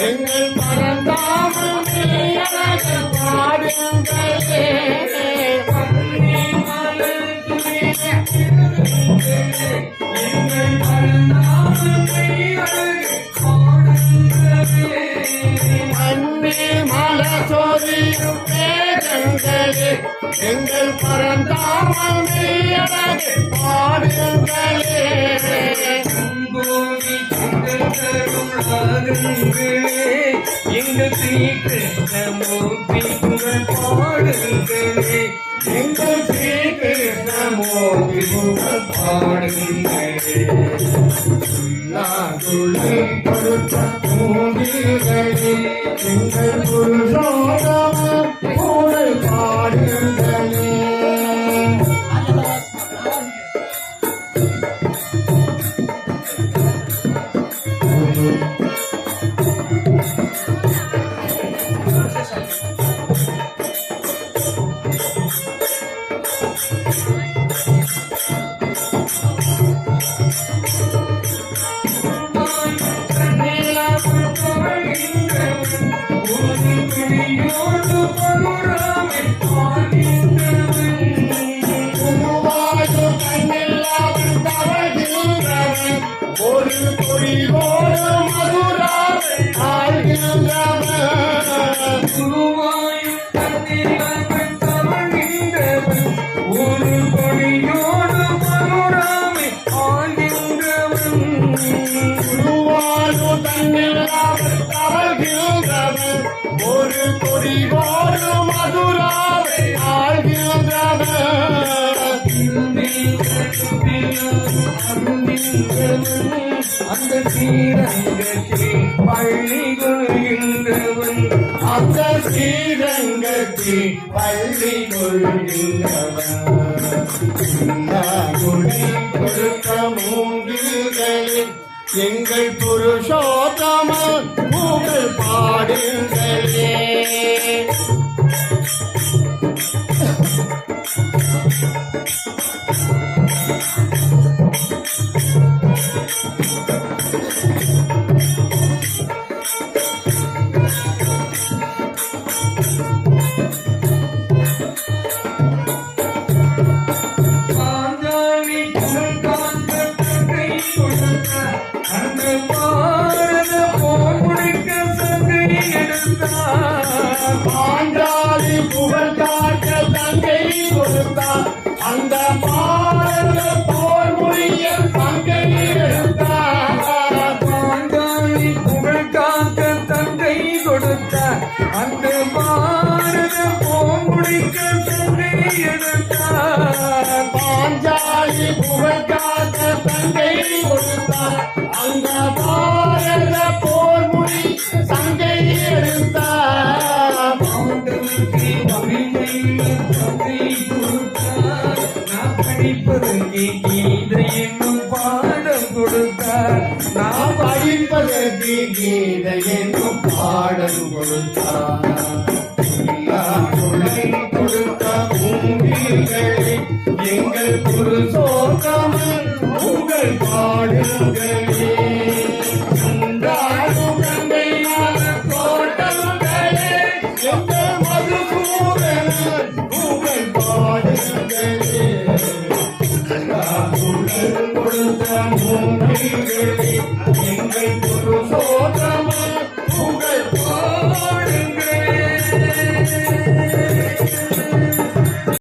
எங்கள் பரந்தாமல் பாடுங்களே மலசோரியும் மேகங்களே எங்கள் பரந்தாமல் பாடுங்களே எங்கள் ஸ்ரீகிருஷ்ணமூர்த்தி புகழ் பாடுங்களே எங்கள் ஸ்ரீகிருஷ்ணமூர்த்தி புகழ் பாடுங்களே கொடுத்த மூங்கில்களே எங்கள் புருஷோத்தம புகழ் பாடுங்களே ஒரு கொடிவோடு மதுராவை அந்த ஸ்ரீரங்கத்தில் பள்ளி கொள்கின்றவன் அந்த ஸ்ரீரங்கத்தில் பள்ளி கொள்கின்றவன் கொடுத்த மூங்கில்களில் எங்கள் புருஷோத்தம புகழ் பாடுங்களே பாண்டாளி புகழ் காட்ட தங்கை கொடுத்தார் அந்த பாரத போர் முடிய தங்கை எடுத்தார் பாண்டாளி புகழ் காக்க தங்கை கொடுத்தார் அந்த பாரத போர் முடிக்க தங்கை எடுத்தார் பாஞ்சாலி புகழ் காக்க தங்கை கொடுத்தார் அந்த பாரத போர் முடி தங்கை எடுத்தார் படிப்பதற்கு கீதை என்னும் பாடம் கொடுத்தார் நாம் படிப்பதற்கு கீதை என்னும் பாடம் கொடுத்தார் கொடுத்த மூங்கில்களே எங்கள் புருஷோத்தம புகழ் பாடுங்களே தோட்டங்களே எங்கள் மதுசூதன புகழ் பாடுங்களே கொடுத்த மூங்கில்களே